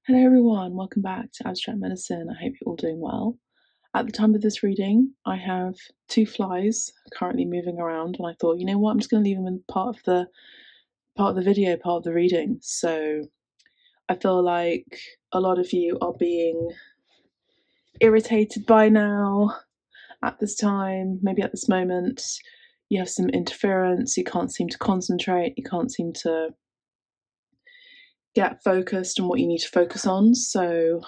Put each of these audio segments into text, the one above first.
Hello everyone, welcome back to Abstract Medicine. I hope you're all doing well. At the time of this reading, I have two flies currently moving around, and I thought, you know what, I'm just going to leave them in part of the video, part of the reading. So I feel like a lot of you are being irritated by now at this time, maybe at this moment. You have some interference, you can't seem to concentrate, you can't seem to get focused on what you need to focus on. So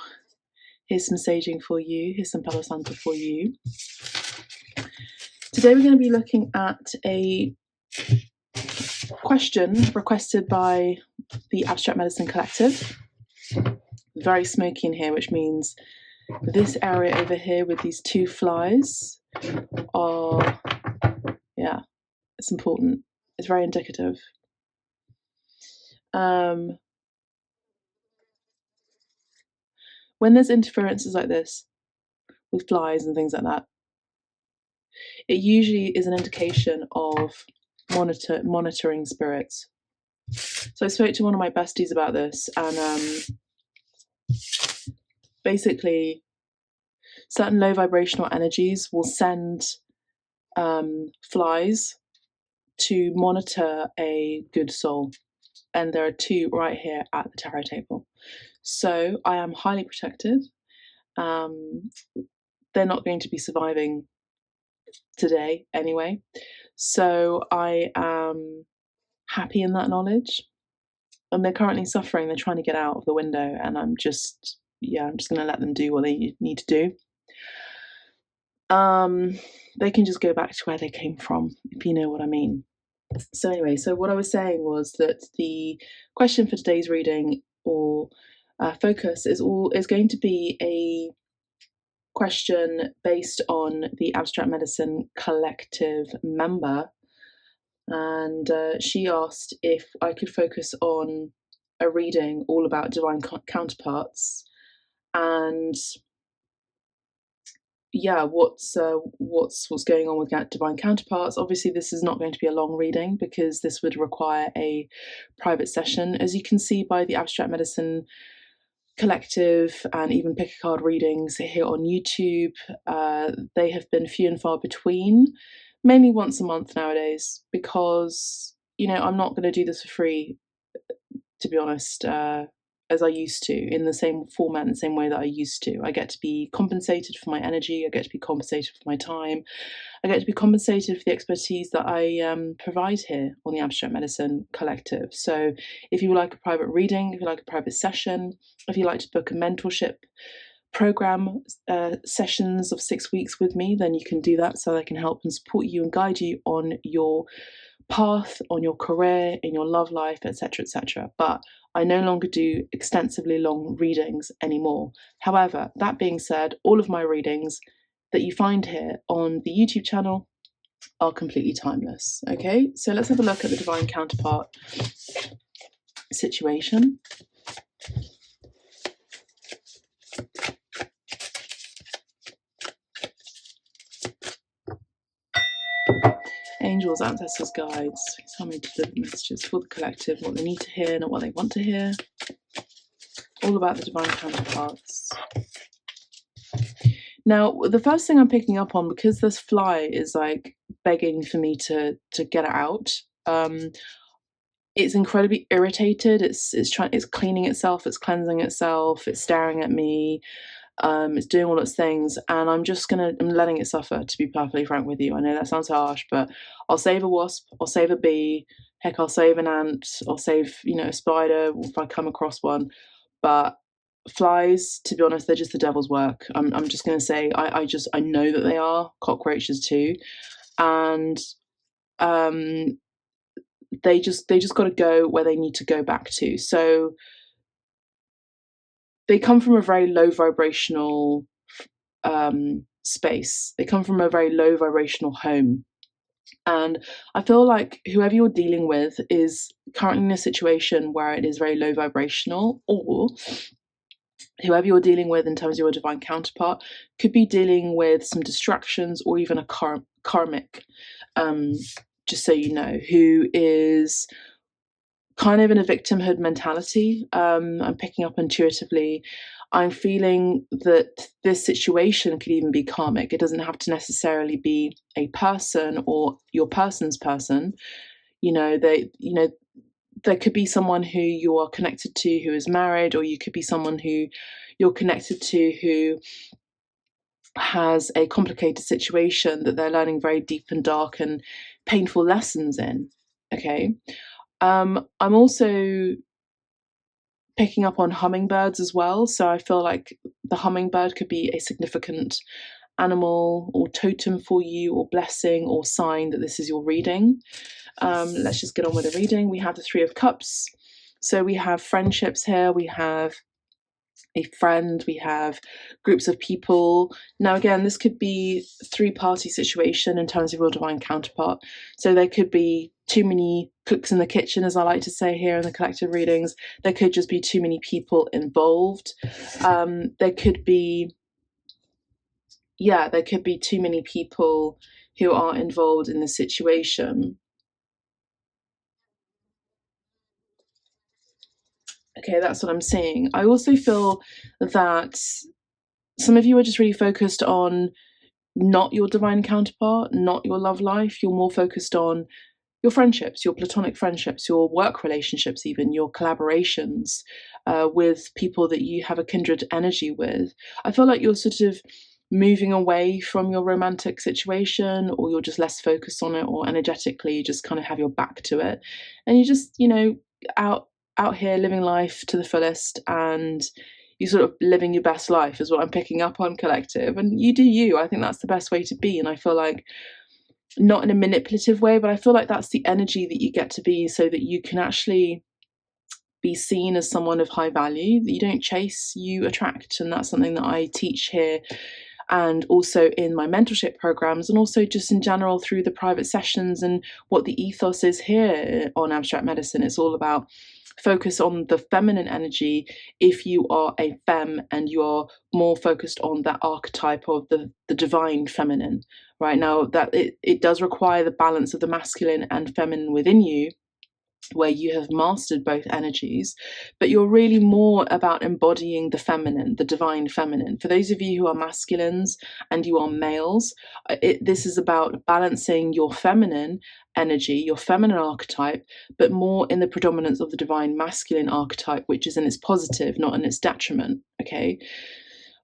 here's some saging for you, here's some Palo Santo for you. Today we're going to be looking at a question requested by the Abstract Medicine Collective. Very smoky in here, which means this area over here with these two flies are, yeah, it's important. It's very indicative. When there's interferences like this with flies and things like that, it usually is an indication of monitoring spirits. So I spoke to one of my besties about this, and basically certain low vibrational energies will send flies to monitor a good soul, and there are two right here at the tarot table. So I am highly protected. They're not going to be surviving today anyway, so I am happy in that knowledge. And they're currently suffering, they're trying to get out of the window, and I'm just going to let them do what they need to do. They can just go back to where they came from, if you know what I mean. So anyway, so what I was saying was that the question for today's reading, or focus, is going to be a question based on the Abstract Medicine Collective member, and she asked if I could focus on a reading all about divine counterparts, and what's going on with divine counterparts. Obviously this is not going to be a long reading because this would require a private session. As you can see by the Abstract Medicine Collective and even pick a card readings here on YouTube, they have been few and far between, mainly once a month nowadays, because I'm not going to do this for free, to be honest, as I used to, in the same format, in the same way that I used to. I get to be compensated for my energy, I get to be compensated for my time, I get to be compensated for the expertise that I provide here on the Abstract Medicine Collective. So if you would like a private reading, if you like a private session, if you like to book a mentorship program, sessions of 6 weeks with me, then you can do that, so I can help and support you and guide you on your path, on your career, in your love life, etc., etc. But I no longer do extensively long readings anymore. However, that being said, all of my readings that you find here on the YouTube channel are completely timeless. Okay, so let's have a look at the divine counterpart situation. Angels, ancestors, guides, tell me to deliver messages for the collective, what they need to hear, not what they want to hear. All about the divine counterparts. Now, the first thing I'm picking up on, because this fly is like begging for me to get it out, it's incredibly irritated. It's cleaning itself, it's cleansing itself, it's staring at me, it's doing all its things, and I'm letting it suffer, to be perfectly frank with you. I know that sounds harsh, but I'll save a wasp, I'll save a bee, heck, I'll save an ant, I'll save, a spider if I come across one. But flies, to be honest, they're just the devil's work. I'm just going to say, I know that they are. Cockroaches too. And they just got to go where they need to go back to. So they come from a very low vibrational space. They come from a very low vibrational home. And I feel like whoever you're dealing with is currently in a situation where it is very low vibrational, or whoever you're dealing with in terms of your divine counterpart could be dealing with some distractions or even a karmic, just so you know, who is kind of in a victimhood mentality. I'm picking up intuitively. I'm feeling that this situation could even be karmic. It doesn't have to necessarily be a person or your person's person. There could be someone who you are connected to who is married, or you could be someone who you're connected to who has a complicated situation that they're learning very deep and dark and painful lessons in. Okay. I'm also picking up on hummingbirds as well. So I feel like the hummingbird could be a significant animal or totem for you, or blessing or sign that this is your reading. Let's just get on with the reading. We have the Three of Cups. So we have friendships here. We have a friend, we have groups of people. Now, again, this could be three-party situation in terms of your divine counterpart. So there could be too many cooks in the kitchen, as I like to say here in the collective readings. There could just be too many people involved. There could be too many people who are involved in the situation. Okay, that's what I'm seeing. I also feel that some of you are just really focused on not your divine counterpart, not your love life. You're more focused on your friendships, your platonic friendships, your work relationships, even your collaborations with people that you have a kindred energy with. I feel like you're sort of moving away from your romantic situation, or you're just less focused on it, or energetically you just kind of have your back to it, and you just, out here living life to the fullest, and you sort of living your best life is what I'm picking up on, collective. And you do you. I think that's the best way to be. And I feel like, not in a manipulative way, but I feel like that's the energy that you get to be, so that you can actually be seen as someone of high value, that you don't chase, you attract. And that's something that I teach here, and also in my mentorship programs, and also just in general through the private sessions, and what the ethos is here on Abstract Medicine. It's all about focus on the feminine energy if you are a femme, and you are more focused on that archetype of the divine feminine. Right now, that it does require the balance of the masculine and feminine within you, where you have mastered both energies, but you're really more about embodying the feminine, the divine feminine. For those of you who are masculines and you are males, this is about balancing your feminine energy, your feminine archetype, but more in the predominance of the divine masculine archetype, which is in its positive, not in its detriment. Okay.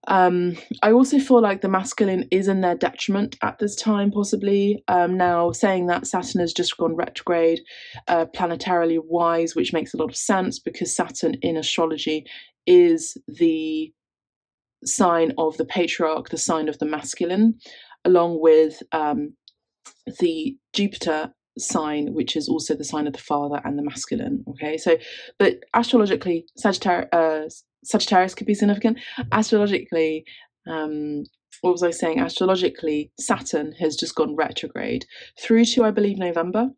I also feel like the masculine is in their detriment at this time, possibly. Now, saying that, Saturn has just gone retrograde, planetarily wise, which makes a lot of sense, because Saturn in astrology is the sign of the patriarch, the sign of the masculine, along with the Jupiter sign, which is also the sign of the father and the masculine. Okay, so, but astrologically, Sagittarius could be significant. Astrologically, what was I saying? Astrologically, Saturn has just gone retrograde through to, I believe, November.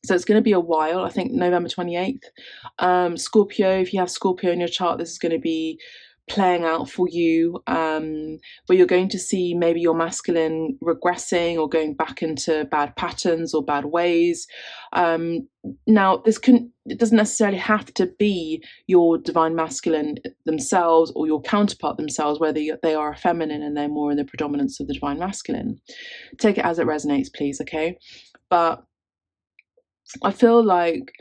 So it's going to be a while. I think November 28th. Scorpio, if you have Scorpio in your chart, this is going to be playing out for you, where you're going to see maybe your masculine regressing or going back into bad patterns or bad ways. Now, it doesn't necessarily have to be your divine masculine themselves or your counterpart themselves, whether they are a feminine and they're more in the predominance of the divine masculine. Take it as it resonates, please, okay? But I feel like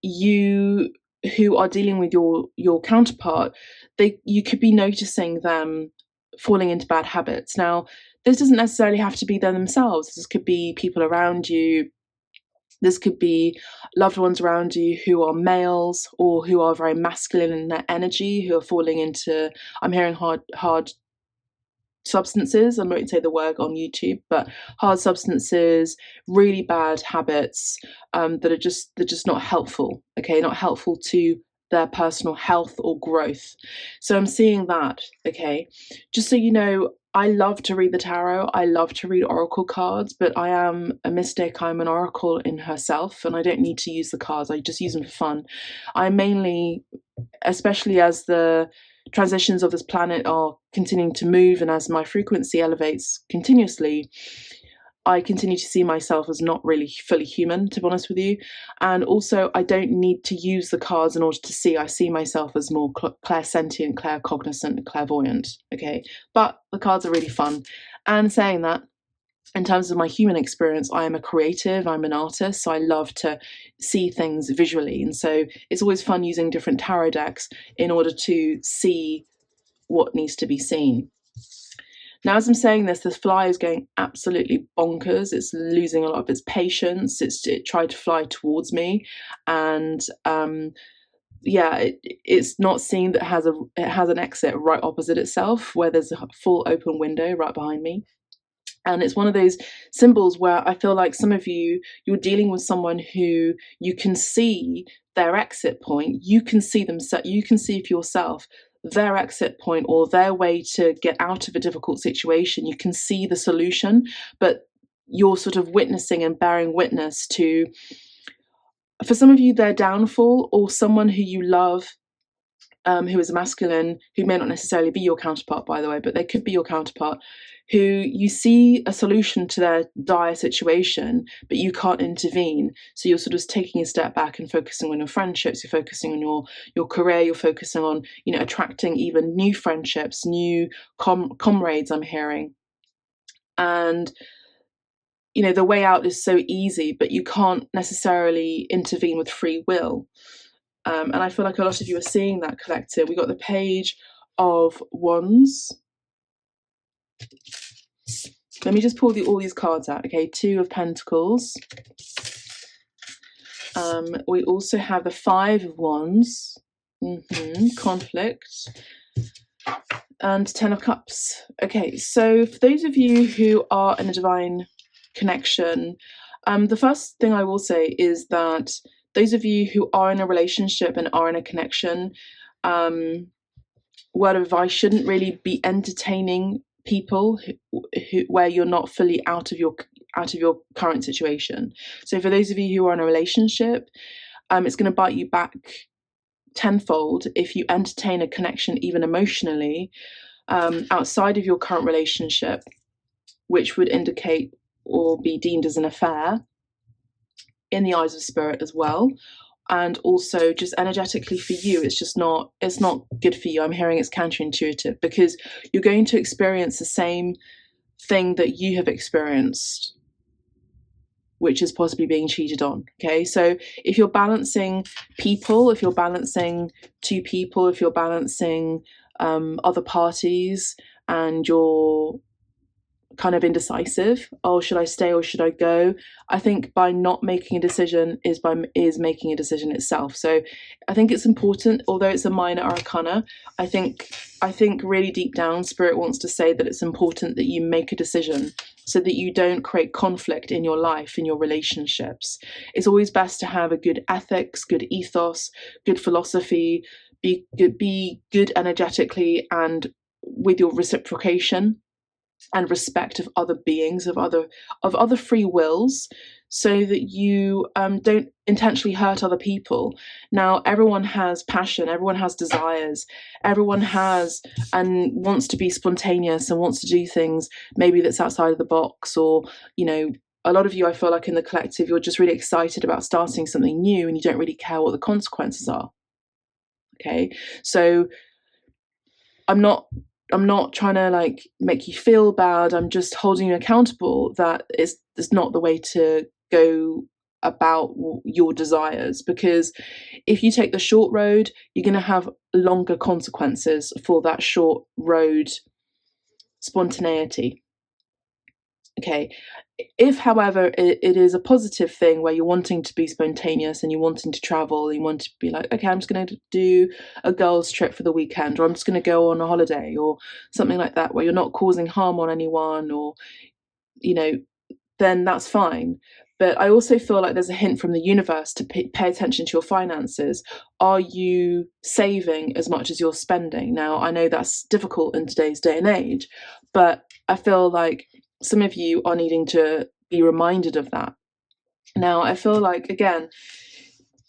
you who are dealing with your counterpart, you could be noticing them falling into bad habits. Now, this doesn't necessarily have to be them themselves. This could be people around you. This could be loved ones around you who are males, or who are very masculine in their energy, who are falling into, I'm hearing hard substances. I won't say the word on YouTube, but hard substances, really bad habits that are just not helpful. Okay, not helpful to their personal health or growth. So I'm seeing that. Okay, just so you know, I love to read the tarot. I love to read oracle cards, but I am a mystic. I'm an oracle in herself, and I don't need to use the cards. I just use them for fun. I mainly, especially as the transitions of this planet are continuing to move, and as my frequency elevates continuously, I continue to see myself as not really fully human, to be honest with you. And also, I don't need to use the cards in order to see. I see myself as more clairsentient, claircognizant, clairvoyant. Okay, but the cards are really fun. And saying that, in terms of my human experience, I am a creative, I'm an artist, so I love to see things visually. And so it's always fun using different tarot decks in order to see what needs to be seen. Now, as I'm saying this, the fly is going absolutely bonkers. It's losing a lot of its patience. It tried to fly towards me, and it's not seeing that it has an exit right opposite itself, where there's a full open window right behind me. And it's one of those symbols where I feel like some of you're dealing with someone who you can see their exit point. You can see them. You can see for yourself their exit point or their way to get out of a difficult situation. You can see the solution, but you're sort of witnessing and bearing witness to, for some of you, their downfall, or someone who you love, who is a masculine, who may not necessarily be your counterpart, by the way, but they could be your counterpart, who you see a solution to their dire situation, but you can't intervene. So you're sort of taking a step back and focusing on your friendships, you're focusing on your career, you're focusing on, attracting even new friendships, new comrades, I'm hearing. And, the way out is so easy, but you can't necessarily intervene with free will. And I feel like a lot of you are seeing that, collective. We got the Page of Wands. Let me just pull all these cards out. Okay, Two of Pentacles. We also have the Five of Wands. Conflict. And Ten of Cups. Okay, so for those of you who are in a divine connection, the first thing I will say is that those of you who are in a relationship and are in a connection, word of advice, shouldn't really be entertaining people who where you're not fully out of your current situation. So for those of you who are in a relationship, it's going to bite you back tenfold if you entertain a connection, even emotionally, outside of your current relationship, which would indicate or be deemed as an affair in the eyes of spirit as well. And also just energetically for you, it's not good for you. I'm hearing it's counterintuitive, because you're going to experience the same thing that you have experienced, which is possibly being cheated on. Okay, so if you're balancing people, if you're balancing two people, if you're balancing other parties, and you're kind of indecisive, should I stay or should I go? I think by not making a decision is making a decision itself. So I think it's important, although it's a minor arcana, I think really deep down spirit wants to say that it's important that you make a decision, so that you don't create conflict in your life, in your relationships. It's always best to have a good ethics, good ethos, good philosophy, be good energetically, and with your reciprocation and respect of other beings, of other free wills, so that you don't intentionally hurt other people. Now, everyone has passion, everyone has desires, everyone has and wants to be spontaneous and wants to do things maybe that's outside of the box, or a lot of you, I feel like in the collective, you're just really excited about starting something new and you don't really care what the consequences are. Okay, so I'm not trying to make you feel bad. I'm just holding you accountable that it's not the way to go about your desires, because if you take the short road, you're going to have longer consequences for that short road spontaneity. Okay, if however it is a positive thing where you're wanting to be spontaneous and you're wanting to travel, and you want to be like, okay, I'm just going to do a girls trip for the weekend, or I'm just going to go on a holiday or something like that, where you're not causing harm on anyone, or then that's fine. But I also feel like there's a hint from the universe to pay attention to your finances. Are you saving as much as you're spending? Now, I know that's difficult in today's day and age, but I feel like some of you are needing to be reminded of that. Now, I feel like, again,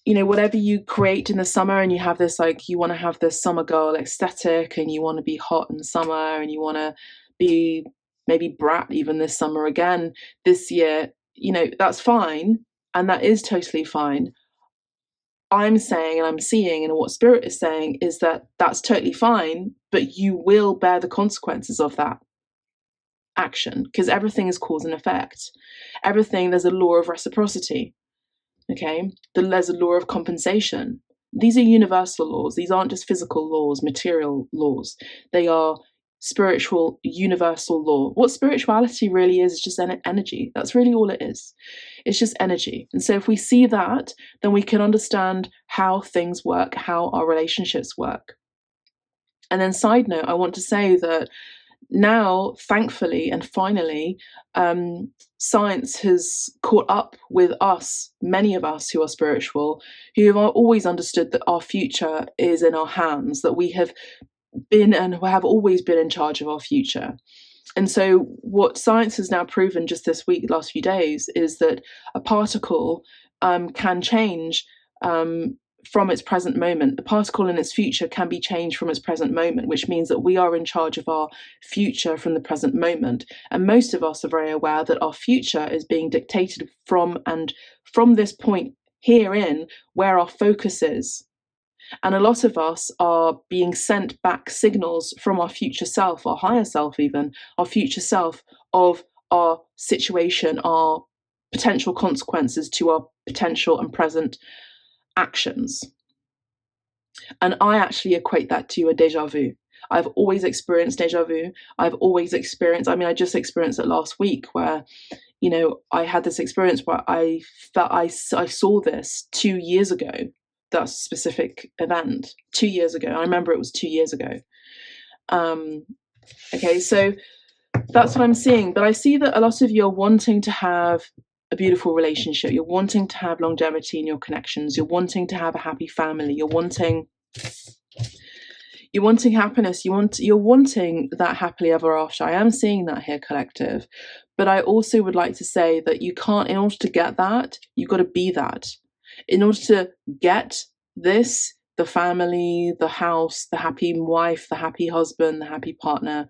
whatever you create in the summer, and you have this, you want to have this summer girl aesthetic, and you want to be hot in summer, and you want to be maybe brat even this summer again, this year, that's fine. And that is totally fine. I'm saying, and I'm seeing, and what Spirit is saying is that that's totally fine, but you will bear the consequences of that action, because everything is cause and effect. Everything, there's a law of reciprocity. Okay, there's a law of compensation. These are universal laws. These aren't just physical laws, material laws. They are spiritual, universal law. What spirituality really is just energy. That's really all it is. It's just energy. And so if we see that, then we can understand how things work, how our relationships work. And then side note, I want to say that now, thankfully and finally, science has caught up with us, many of us who are spiritual, who have always understood that our future is in our hands, that we have been and have always been in charge of our future. And so what science has now proven just this week, the last few days, is that a particle can change from its present moment. The particle in its future can be changed from its present moment, which means that we are in charge of our future from the present moment. And most of us are very aware that our future is being dictated from this point herein where our focus is. And a lot of us are being sent back signals from our future self, our higher self even, our future self, of our situation, our potential consequences to our potential and present actions. And I actually equate that to a déjà vu. I've always experienced déjà vu. I've always experienced, I just experienced it last week where, I had this experience where I felt I saw this 2 years ago, that specific event 2 years ago. I remember it was 2 years ago. Okay, so that's what I'm seeing. But I see that a lot of you are wanting to have a beautiful relationship. You're wanting to have longevity in your connections. You're wanting to have a happy family. You're wanting happiness. You're wanting that happily ever after. I am seeing that here, collective. But I also would like to say that you can't, in order to get that, you've got to be that. In order to get this, the family, the house, the happy wife, the happy husband, the happy partner,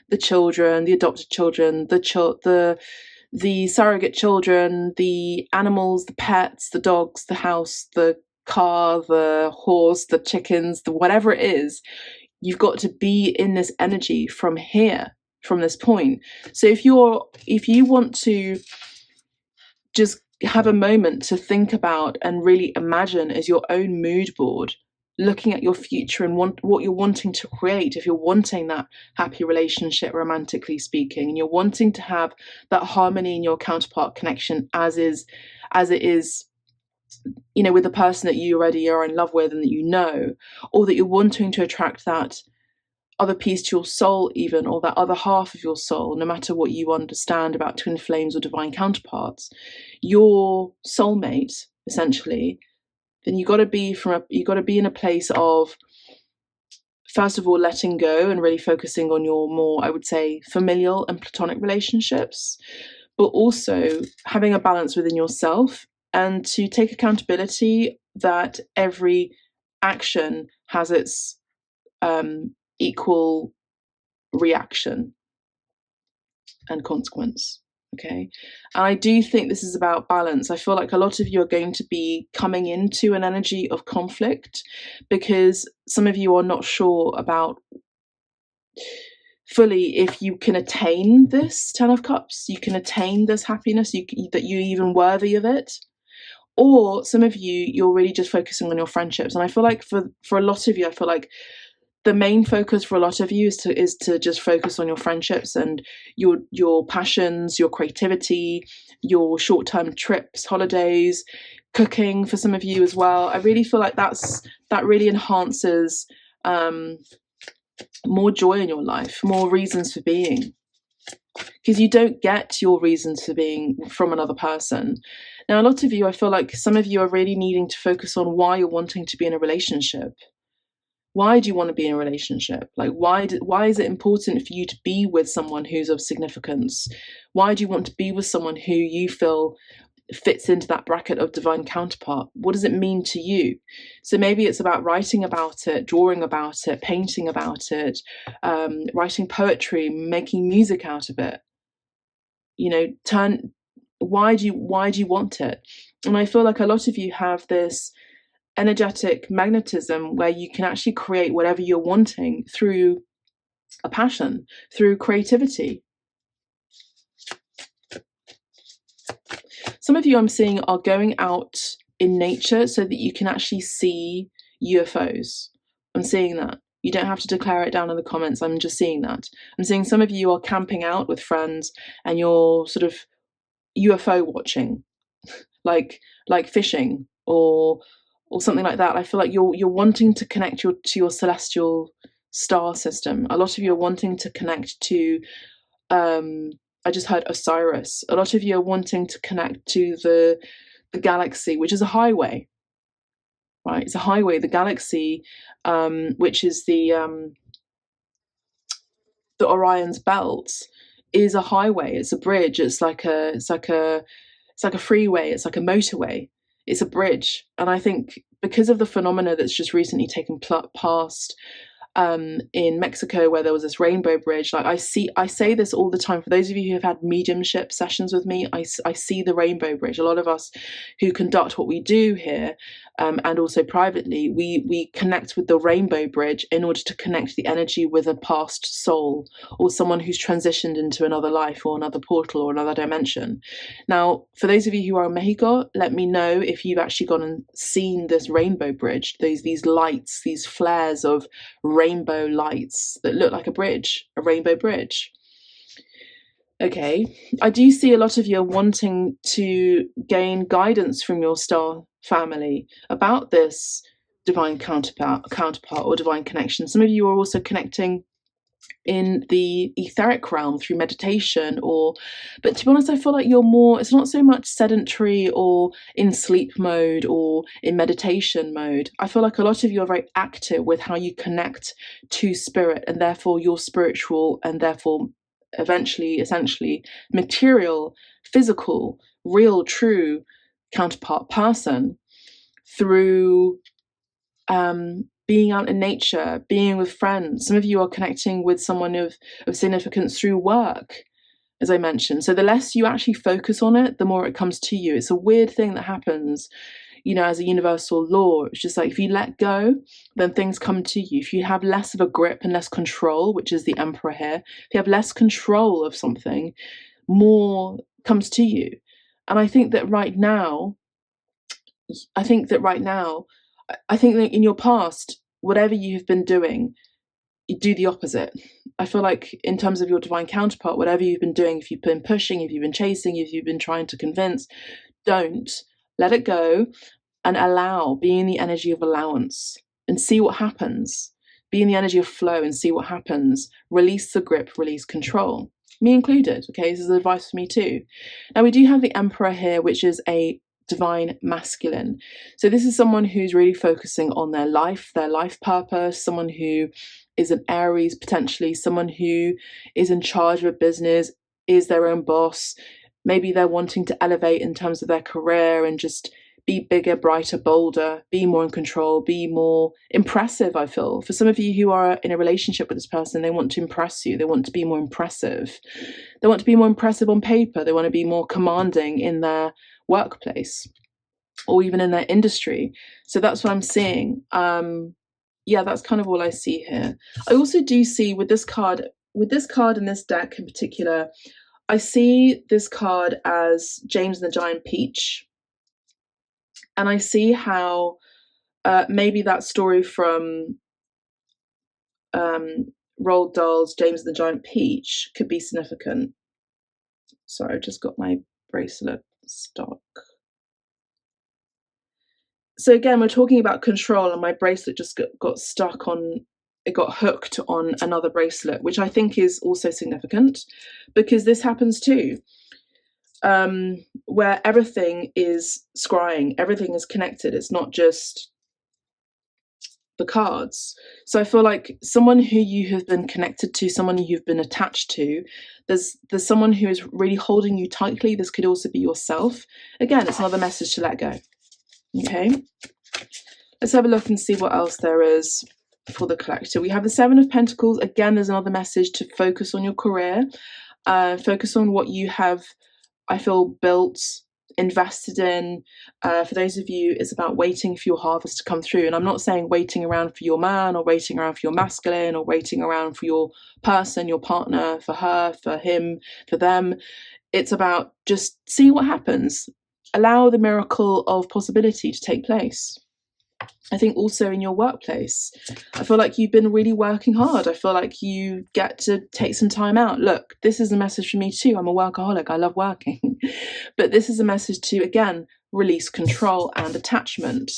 the children, the adopted children, the surrogate children, the animals, the pets, the dogs, the house, the car, the horse, the chickens, the whatever it is, you've got to be in this energy from here, from this point. So if you want to just have a moment to think about and really imagine as your own mood board, looking at your future and what you're wanting to create, if you're wanting that happy relationship, romantically speaking, and you're wanting to have that harmony in your counterpart connection as it is, with the person that you already are in love with and that or that you're wanting to attract that other piece to your soul even, or that other half of your soul, no matter what you understand about twin flames or divine counterparts, your soulmate, essentially, then you got to be in a place of, first of all, letting go and really focusing on your more, I would say, familial and platonic relationships, but also having a balance within yourself and to take accountability that every action has its equal reaction and consequence. Okay, and I do think this is about balance. I feel like a lot of you are going to be coming into an energy of conflict because some of you are not sure about fully if you can attain this 10 of Cups, you can attain this happiness, that you're even worthy of it. Or some of you're really just focusing on your friendships. And I feel like for a lot of you, I feel like the main focus for a lot of you is to just focus on your friendships and your passions, your creativity, your short-term trips, holidays, cooking for some of you as well. I really feel like that really enhances more joy in your life, more reasons for being, because you don't get your reasons for being from another person. Now, a lot of you, I feel like some of you are really needing to focus on why you're wanting to be in a relationship. Why do you want to be in a relationship? Like, why is it important for you to be with someone who's of significance? Why do you want to be with someone who you feel fits into that bracket of divine counterpart. What does it mean to you? So maybe it's about writing about it, drawing about it, painting about it, writing poetry, making music out of it. You know, why do you want it? And I feel like a lot of you have this energetic magnetism where you can actually create whatever you're wanting through a passion, through creativity. Some of you I'm seeing are going out in nature so that you can actually see UFOs. I'm seeing that. You don't have to declare it down in the comments. I'm just seeing that. I'm seeing some of you are camping out with friends and you're sort of UFO watching, like fishing or something like that. I feel like you're wanting to connect to your celestial star system. A lot of you are wanting to connect to I just heard Osiris. A lot of you are wanting to connect to the galaxy, which is a highway, right? It's a highway. The galaxy, which is the Orion's belt, is a highway. It's a bridge. It's like a freeway. It's like a motorway. It's a bridge. And I think because of the phenomena that's just recently taken past in Mexico, where there was this rainbow bridge, like I say this all the time. For those of you who have had mediumship sessions with me, I see the rainbow bridge. A lot of us who conduct what we do here, and also privately, we connect with the rainbow bridge in order to connect the energy with a past soul or someone who's transitioned into another life or another portal or another dimension. Now, for those of you who are in Mexico, let me know if you've actually gone and seen this rainbow bridge, these lights, these flares of rainbow lights that look like a rainbow bridge. Okay, I do see a lot of you are wanting to gain guidance from your star family about this divine counterpart or divine connection. Some of you are also connecting in the etheric realm through meditation, but to be honest, I feel like you're more, it's not so much sedentary or in sleep mode or in meditation mode. I feel like a lot of you are very active with how you connect to spirit, and therefore your spiritual, and therefore eventually, essentially, material, physical, real, true counterpart person through being out in nature, being with friends. Some of you are connecting with someone of significance through work, as I mentioned. So the less you actually focus on it, the more it comes to you. It's a weird thing that happens, you know, as a universal law. It's just like if you let go, then things come to you. If you have less of a grip and less control, which is the emperor here, if you have less control of something, more comes to you. And I think that right now, I think that in your past, whatever you have been doing, you do the opposite. I feel like in terms of your divine counterpart, whatever you've been doing, if you've been pushing, if you've been chasing, if you've been trying to convince, don't. Let it go and allow, be in the energy of allowance and see what happens. Be in the energy of flow and see what happens. Release the grip, release control. Me included, okay? This is advice for me too. Now we do have the Emperor here, which is a divine masculine. So this is someone who's really focusing on their life purpose, someone who is an Aries, potentially someone who is in charge of a business, is their own boss. Maybe they're wanting to elevate in terms of their career and just be bigger, brighter, bolder, be more in control, be more impressive. I feel for some of you who are in a relationship with this person, they want to impress you. They want to be more impressive. They want to be more impressive on paper. They want to be more commanding in their workplace or even in their industry. So that's what I'm seeing. Yeah, that's kind of all I see here. I also do see with this card in this deck in particular, I see this card as James and the Giant Peach. And I see how maybe that story from Roald Dahl's James and the Giant Peach could be significant. Sorry, I've just got my bracelet stuck. So again, we're talking about control, and my bracelet just got stuck on, it got hooked on another bracelet, which I think is also significant because this happens too. Where everything is scrying, everything is connected. It's not just the cards. So I feel like someone who you have been connected to, someone you've been attached to, there's someone who is really holding you tightly. This could also be yourself. Again, it's another message to let go. Okay, let's have a look and see what else there is for the collector. We have the Seven of Pentacles. Again, there's another message to focus on your career, focus on what you have, I feel, built, invested in. For those of you, it's about waiting for your harvest to come through. And I'm not saying waiting around for your man, or waiting around for your masculine, or waiting around for your person, your partner, for her, for him, for them. It's about just seeing what happens. Allow the miracle of possibility to take place. I think also in your workplace, I feel like you've been really working hard. I feel like you get to take some time out. Look, this is a message for me too. I'm a workaholic. I love working. But this is a message to, again, release control and attachment.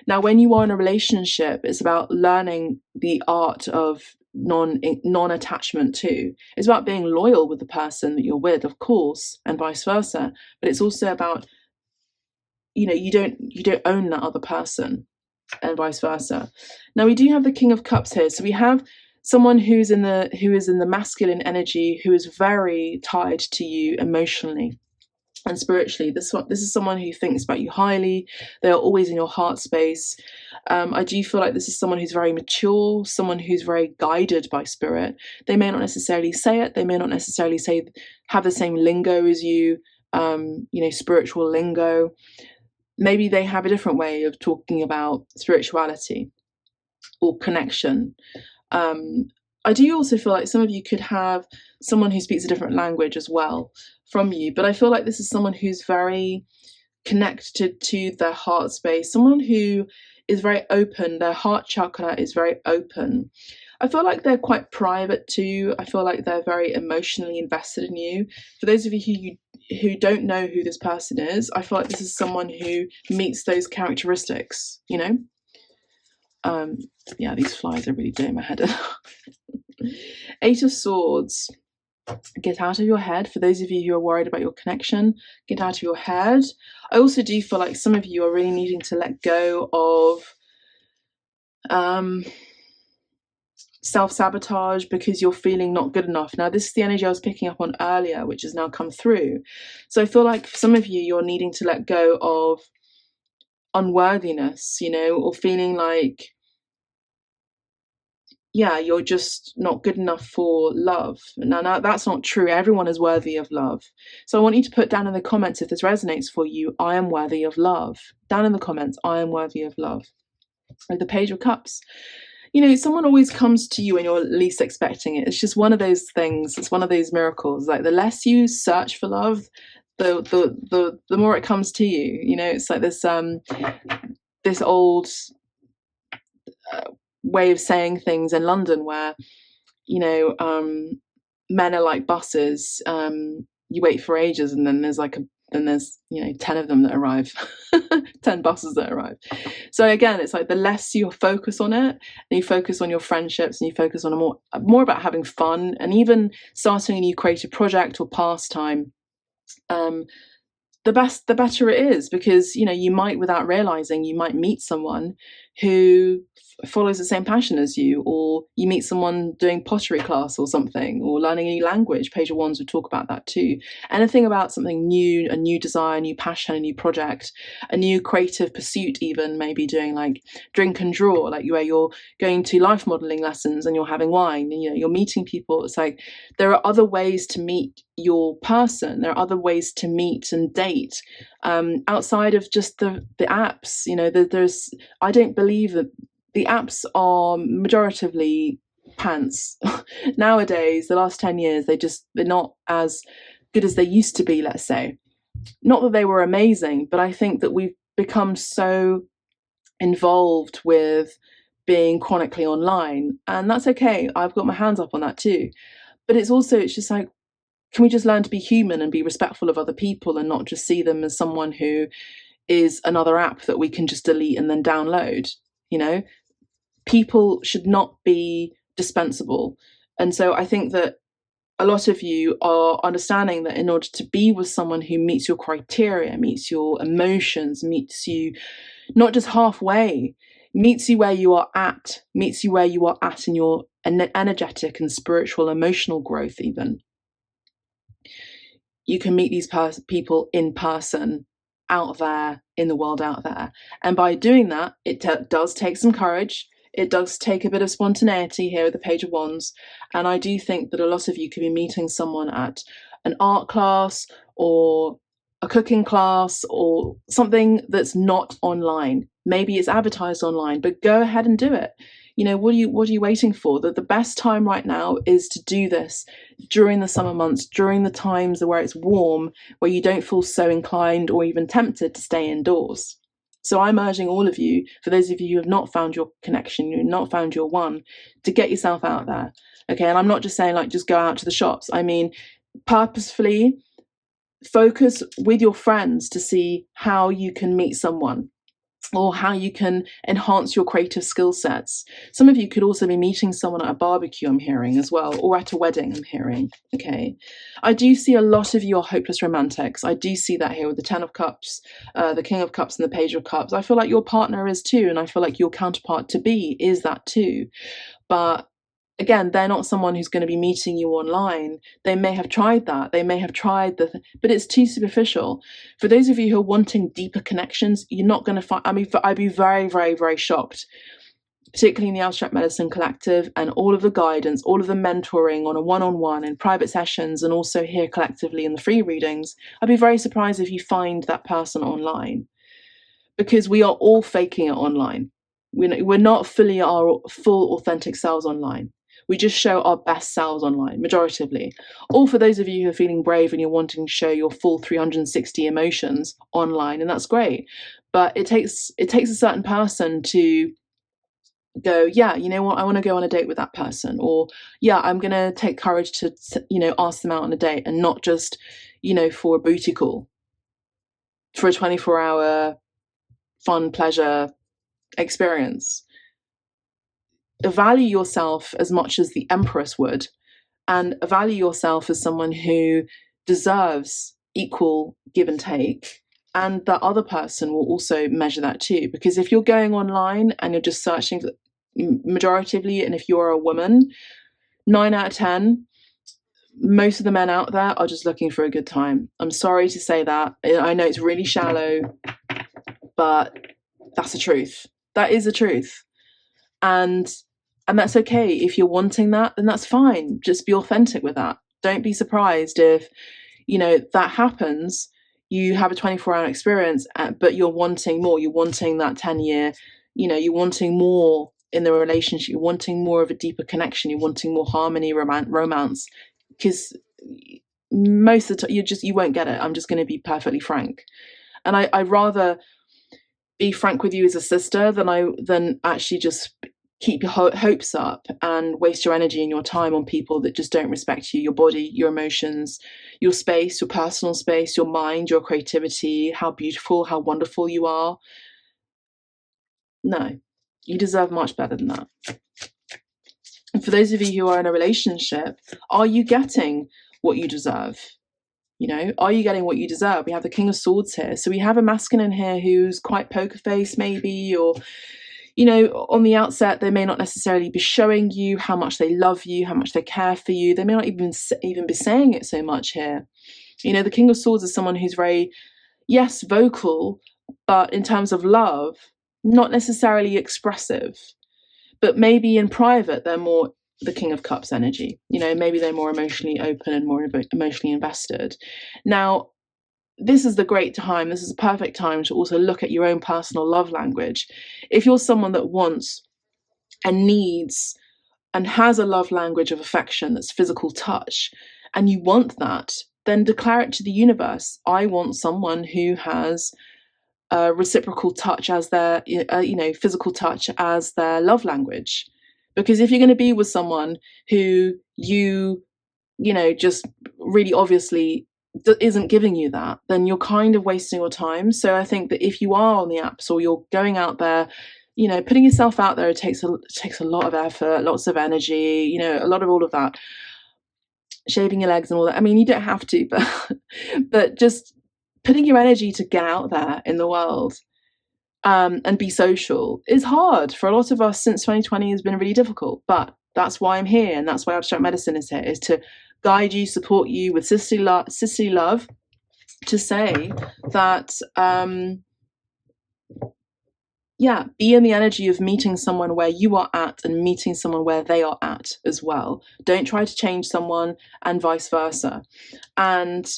Now, when you are in a relationship, it's about learning the art of non-attachment too. It's about being loyal with the person that you're with, of course, and vice versa. But it's also about, you don't own that other person, and vice versa. Now we do have the King of Cups here. So we have someone who is in the masculine energy, who is very tied to you emotionally and spiritually. This is someone who thinks about you highly. They are always in your heart space. I do feel like this is someone who's very mature, someone who's very guided by spirit. They may not necessarily say it. They may not necessarily have the same lingo as you, spiritual lingo. Maybe they have a different way of talking about spirituality or connection. I do also feel like some of you could have someone who speaks a different language as well from you, but I feel like this is someone who's very connected to their heart space, someone who is very open. Their heart chakra is very open. I feel like they're quite private too. I feel like they're very emotionally invested in you. For those of you who don't know who this person is, I feel like this is someone who meets those characteristics, Yeah, these flies are really doing my head in. Eight of Swords. Get out of your head. For those of you who are worried about your connection, get out of your head. I also do feel like some of you are really needing to let go of self-sabotage because you're feeling not good enough. Now, this is the energy I was picking up on earlier, which has now come through. So I feel like for some of you, you're needing to let go of unworthiness, or feeling like, you're just not good enough for love. Now, that's not true. Everyone is worthy of love. So I want you to put down in the comments, if this resonates for you, I am worthy of love. Down in the comments, I am worthy of love. Like the Page of Cups. Someone always comes to you when you're least expecting it. It's just one of those things. It's one of those miracles. Like the less you search for love, the more it comes to you. It's like this old way of saying things in London where, men are like buses. You wait for ages, and then there's 10 of them that arrive, 10 buses that arrive. So again, it's like the less you focus on it, and you focus on your friendships, and you focus on more about having fun, and even starting a new creative project or pastime, the better it is, because you might, without realizing, you might meet someone who follows the same passion as you, or you meet someone doing pottery class or something, or learning a new language. Page of Wands would talk about that too. Anything about something new, a new desire, a new passion, a new project, a new creative pursuit, even maybe doing like drink and draw, like where you're going to life modeling lessons and you're having wine and you're meeting people. It's like there are other ways to meet your person. There are other ways to meet and date outside of just the apps. There's, I don't believe that the apps are majoritively pants. Nowadays, the last 10 years, they're not as good as they used to be, let's say. Not that they were amazing, but I think that we've become so involved with being chronically online, and that's okay. I've got my hands up on that too. But it's just like, can we just learn to be human and be respectful of other people, and not just see them as someone who is another app that we can just delete and then download? People should not be dispensable. And so I think that a lot of you are understanding that in order to be with someone who meets your criteria, meets your emotions, meets you not just halfway, meets you where you are at in your energetic and spiritual, emotional growth. Even you can meet these people in person out there in the world out there, and by doing that, it does take some courage. It does take a bit of spontaneity here with the Page of Wands, and I do think that a lot of you could be meeting someone at an art class or a cooking class or something that's not online. Maybe it's advertised online, but go ahead and do it. You know, what are you waiting for? That the best time right now is to do this during the summer months, during the times where it's warm, where you don't feel so inclined or even tempted to stay indoors. So I'm urging all of you, for those of you who have not found your connection, you've not found your one, to get yourself out there. Okay, and I'm not just saying like just go out to the shops. I mean, purposefully focus with your friends to see how you can meet someone or how you can enhance your creative skill sets. Some of you could also be meeting someone at a barbecue, I'm hearing as well, or at a wedding, I'm hearing. Okay, I do see a lot of you are hopeless romantics. I do see that here with the Ten of Cups, the King of Cups and the Page of Cups. I feel like your partner is too, and I feel like your counterpart to be is that too. But again, they're not someone who's going to be meeting you online. They may have tried that. They may have tried but it's too superficial. For those of you who are wanting deeper connections, you're not going to find, I mean, I'd be very, very, very shocked, particularly in the Abstract Medicine Collective and all of the guidance, all of the mentoring on a one-on-one and private sessions, and also here collectively in the free readings. I'd be very surprised if you find that person online, because we are all faking it online. We're not fully our full authentic selves online. We just show our best selves online, majoritively. Or for those of you who are feeling brave and you're wanting to show your full 360 emotions online, and that's great. But it takes a certain person to go, yeah, you know what, I want to go on a date with that person. Or, yeah, I'm going to take courage to, ask them out on a date, and not just, for a booty call, for a 24-hour fun, pleasure experience. Value yourself as much as the Empress would, and value yourself as someone who deserves equal give and take, and that other person will also measure that too. Because if you're going online and you're just searching for majoritively, and if you're a woman, 9 out of 10, most of the men out there are just looking for a good time. I'm sorry to say that. I know it's really shallow, but that's the truth. That is the truth. And that's okay. If you're wanting that, then that's fine. Just be authentic with that. Don't be surprised if, that happens. You have a 24-hour experience, but you're wanting more. You're wanting that 10-year, you're wanting more in the relationship. You're wanting more of a deeper connection. You're wanting more harmony, romance. Because most of the time, you won't get it. I'm just going to be perfectly frank. And I'd rather be frank with you as a sister than actually just keep your hopes up and waste your energy and your time on people that just don't respect you, your body, your emotions, your space, your personal space, your mind, your creativity, how beautiful, how wonderful you are. No, you deserve much better than that. And for those of you who are in a relationship, are you getting what you deserve? Are you getting what you deserve? We have the King of Swords here. So we have a masculine here who's quite poker face maybe, or on the outset, they may not necessarily be showing you how much they love you, how much they care for you. They may not even be saying it so much here. The King of Swords is someone who's very, yes, vocal, but in terms of love, not necessarily expressive. But maybe in private, they're more the King of Cups energy. Maybe they're more emotionally open and more emotionally invested. Now, this is the great time. This is a perfect time to also look at your own personal love language. If you're someone that wants and needs and has a love language of affection that's physical touch, and you want that, then declare it to the universe. I want someone who has reciprocal touch as their, physical touch as their love language. Because if you're going to be with someone who you just really obviously isn't giving you that, then you're kind of wasting your time. So I think that if you are on the apps or you're going out there, putting yourself out there, it takes a lot of effort, lots of energy, a lot of all of that, shaving your legs and all that. I mean, you don't have to, but just putting your energy to get out there in the world. and be social is hard for a lot of us. Since 2020 has been really difficult, but that's why I'm here, and that's why abstract medicine is here, is to guide you, support you with sisterly love, to say that be in the energy of meeting someone where you are at and meeting someone where they are at as well. Don't try to change someone, and vice versa. And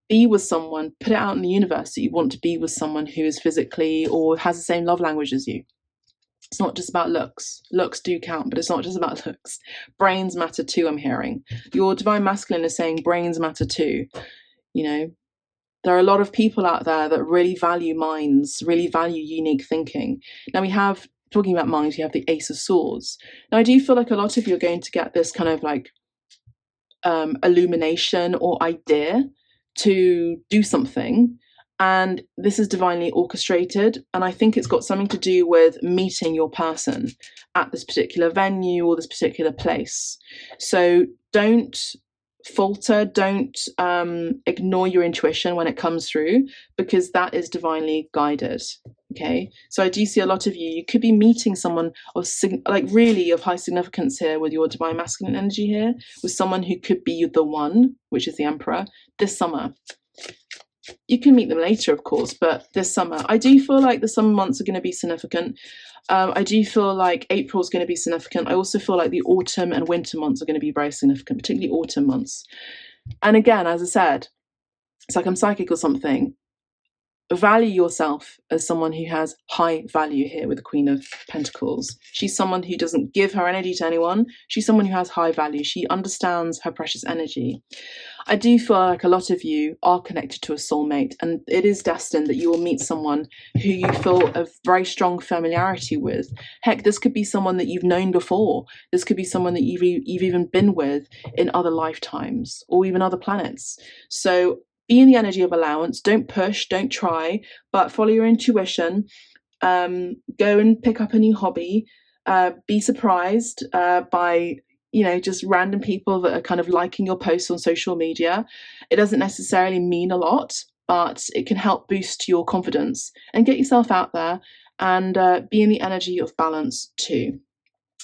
be with someone, put it out in the universe that you want to be with someone who is physically or has the same love language as you. It's not just about looks. Looks do count, but it's not just about looks. Brains matter too, I'm hearing. Your divine masculine is saying brains matter too. You know, there are a lot of people out there that really value minds, really value unique thinking. Now we have, talking about minds, you have the Ace of Swords. Now I do feel like a lot of you are going to get this kind of like illumination or idea to do something, and this is divinely orchestrated, and I think it's got something to do with meeting your person at this particular venue or this particular place. So don't falter, don't ignore your intuition when it comes through, because that is divinely guided. Okay, so I do see a lot of you could be meeting someone of really of high significance here with your divine masculine energy here, with someone who could be the one, which is the Emperor, this summer. You can meet them later, of course, but this summer I do feel like the summer months are going to be significant. I do feel like April is going to be significant. I also feel like the autumn and winter months are going to be very significant, particularly autumn months. And again, as I said, it's like I'm psychic or something. Value yourself as someone who has high value here with the Queen of Pentacles. She's someone who doesn't give her energy to anyone. She's someone who has high value. She understands her precious energy. I do feel like a lot of you are connected to a soulmate, and it is destined that you will meet someone who you feel a very strong familiarity with. Heck, this could be someone that you've known before. This could be someone that you've even been with in other lifetimes or even other planets. So be in the energy of allowance. Don't push, don't try, but follow your intuition. Go and pick up a new hobby. Be surprised by just random people that are kind of liking your posts on social media. It doesn't necessarily mean a lot, but it can help boost your confidence and get yourself out there, and be in the energy of balance too.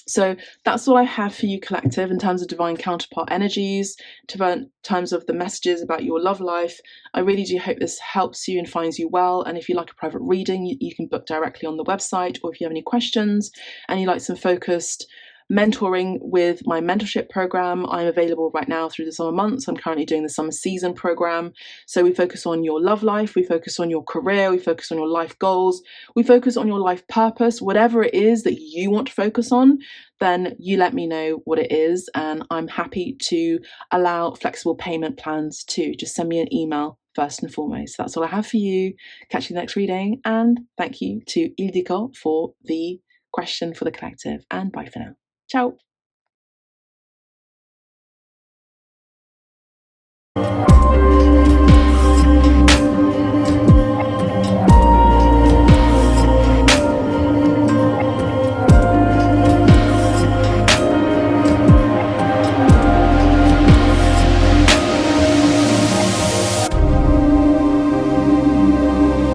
So that's all I have for you, collective, in terms of divine counterpart energies, in terms of the messages about your love life. I really do hope this helps you and finds you well. And if you like a private reading, you can book directly on the website, or if you have any questions and you like some focused mentoring with my mentorship program, I'm available right now through the summer months. I'm currently doing the summer season program. So we focus on your love life, we focus on your career, we focus on your life goals, we focus on your life purpose. Whatever it is that you want to focus on, then you let me know what it is, and I'm happy to allow flexible payment plans too. Just send me an email first and foremost. That's all I have for you. Catch you in the next reading, and thank you to Ildiko for the question for the collective, and bye for now. Ciao.